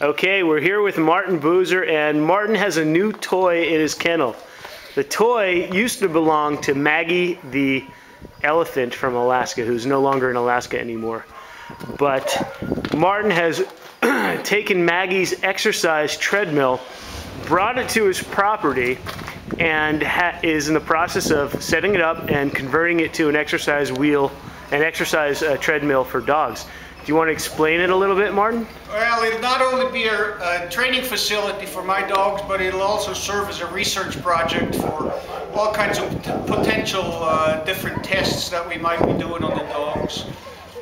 Okay, we're here with Martin Boozer, and Martin has a new toy in his kennel. The toy used to belong to Maggie the elephant from Alaska, who's no longer in Alaska anymore. But Martin has taken Maggie's exercise treadmill, brought it to his property, and is in the process of setting it up and converting it to an exercise wheel, an exercise treadmill for dogs. Do you want to explain it a little bit, Martin? Well, it'll not only be a training facility for my dogs, but it'll also serve as a research project for all kinds of potential different tests that we might be doing on the dogs.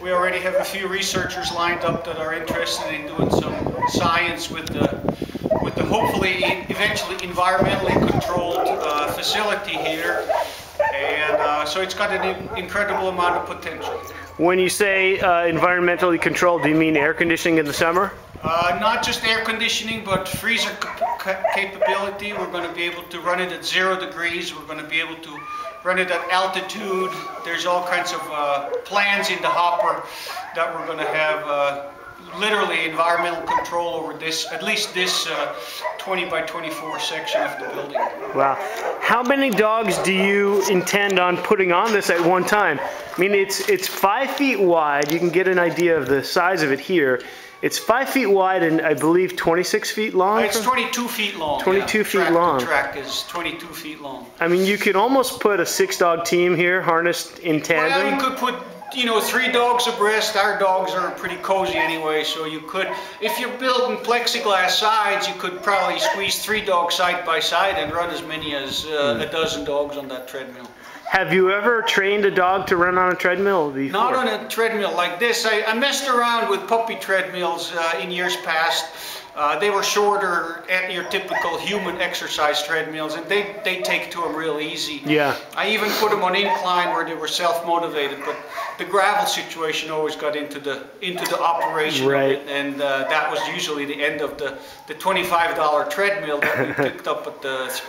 We already have a few researchers lined up that are interested in doing some science with the hopefully eventually environmentally controlled facility here. And so it's got an incredible amount of potential. When you say environmentally controlled, do you mean air conditioning in the summer? Not just air conditioning, but freezer capability. We're going to be able to run it at 0 degrees. We're going to be able to run it at altitude. There's all kinds of plans in the hopper that we're going to have literally environmental control over this, at least this 20 by 24 section of the building. Wow. How many dogs do you intend on putting on this at one time? I mean, it's 5 feet wide. You can get an idea of the size of it here. It's 5 feet wide and I believe 26 feet long? It's 22 feet long. 22 feet long. The track is 22 feet long. I mean, you could almost put a 6-dog team here, harnessed in tandem. Well, you could put, you know, 3 dogs abreast. Our dogs are pretty cozy anyway, so you could, if you're building plexiglass sides, you could probably squeeze 3 dogs side by side and run as many as a dozen dogs on that treadmill. Have you ever trained a dog to run on a treadmill before? Not on a treadmill like this. I messed around with puppy treadmills in years past. They were shorter at your typical human exercise treadmills, and they take to them real easy. Yeah. I even put them on incline where they were self-motivated, but the gravel situation always got into the operation right. of it, and that was usually the end of the $25 treadmill that we picked up at the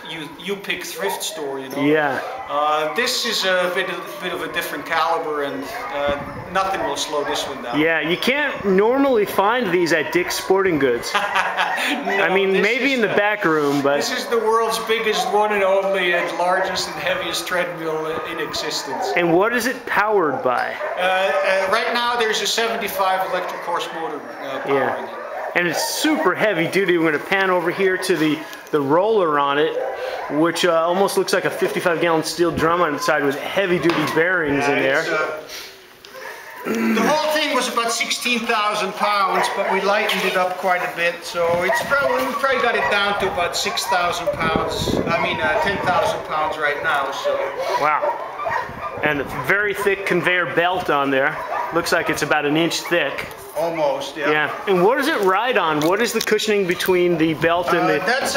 you pick thrift store. You know. Yeah. This is a bit of a different caliber, and nothing will slow this one down. Yeah, you can't normally find these at Dick's Sporting Goods. No, I mean, maybe in the back room, but... This is the world's biggest, one and only, and largest and heaviest treadmill in existence. And what is it powered by? Right now, there's a 75 electric horse motor powering it. And it's super heavy duty. We're going to pan over here to the roller on it, which almost looks like a 55-gallon steel drum on its side with heavy-duty bearings in there. The whole thing was about 16,000 pounds, but we lightened it up quite a bit, so it's probably, we probably got it down to about 6,000 pounds. I mean, 10,000 pounds right now. So. Wow. And a very thick conveyor belt on there. Looks like it's about 1 inch thick. Almost, yeah. Yeah. And what does it ride on? What is the cushioning between the belt and the... That's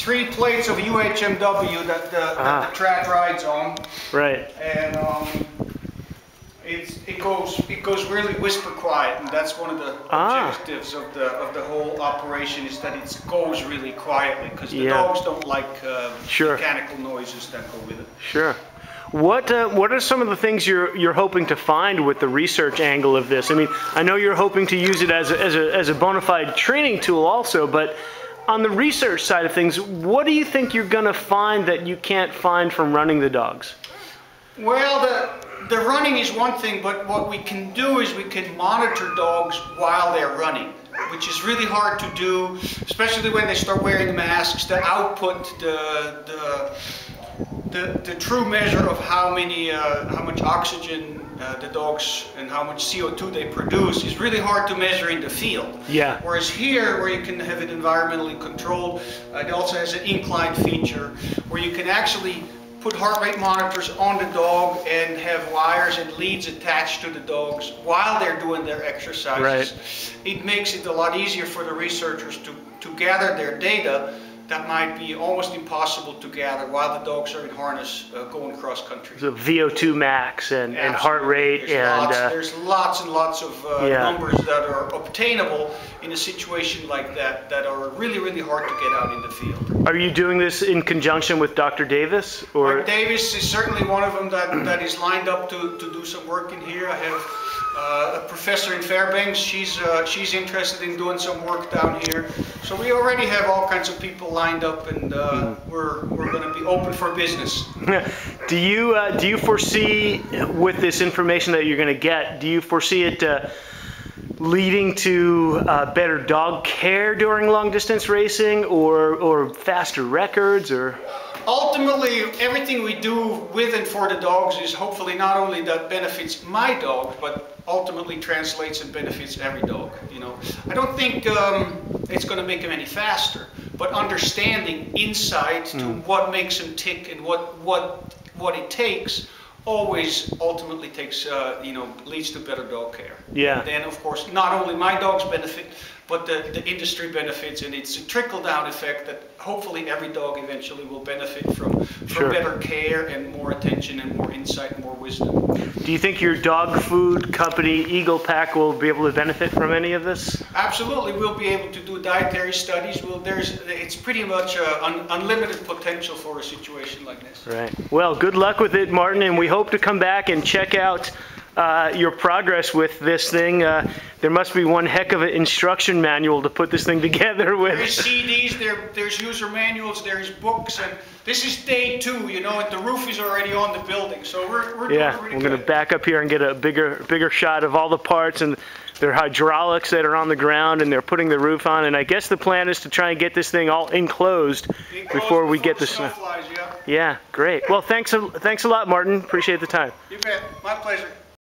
3 plates of UHMW that the track rides on. Right. And it goes really whisper quiet, and that's one of the objectives of the whole operation, is that it goes really quietly, because the dogs don't like mechanical noises that go with it. Sure. What are some of the things you're hoping to find with the research angle of this? I mean, I know you're hoping to use it as a bona fide training tool also, but on the research side of things, what do you think you're going to find that you can't find from running the dogs? Well, the running is one thing, but what we can do is we can monitor dogs while they're running, which is really hard to do, especially when they start wearing masks. The output, the true measure of how much oxygen the dogs and how much CO2 they produce is really hard to measure in the field. Yeah. Whereas here, where you can have it environmentally controlled, it also has an incline feature where you can actually put heart rate monitors on the dog and have wires and leads attached to the dogs while they're doing their exercises. Right. It makes it a lot easier for the researchers to gather their data that might be almost impossible to gather while the dogs are in harness going cross country. So VO2 max and heart rate there's lots and lots of numbers that are obtainable in a situation like that are really, really hard to get out in the field. Are you doing this in conjunction with Dr. Davis? Or? Dr. Davis is certainly one of them that is lined up to do some work in here. I have a professor in Fairbanks. She's interested in doing some work down here. So we already have all kinds of people lined up, and we're going to be open for business. Do you foresee, with this information that you're going to get, do you foresee it leading to better dog care during long distance racing, or faster records, or? Ultimately, everything we do with and for the dogs is hopefully not only that benefits my dog, but ultimately translates and benefits every dog. You know, I don't think it's going to make them any faster, but understanding insight to what makes them tick and what it takes always ultimately takes leads to better dog care. Yeah. And then of course not only my dogs benefit, but the industry benefits, and it's a trickle-down effect that hopefully every dog eventually will benefit from Sure. better care and more attention and more insight and more wisdom. Do you think your dog food company, Eagle Pack, will be able to benefit from any of this? Absolutely, we'll be able to do dietary studies. It's pretty much unlimited potential for a situation like this. Right. Well, good luck with it, Martin, and we hope to come back and check out your progress with this thing. There must be one heck of an instruction manual to put this thing together with. There's CDs, there's user manuals, there's books, and this is day 2, you know, and the roof is already on the building, so we're doing really good. We're going to back up here and get a bigger shot of all the parts and their hydraulics that are on the ground, and they're putting the roof on, and I guess the plan is to try and get this thing all enclosed before we get the snow. Flies, yeah. Yeah, great. Well, thanks a lot, Martin. Appreciate the time. You bet. My pleasure.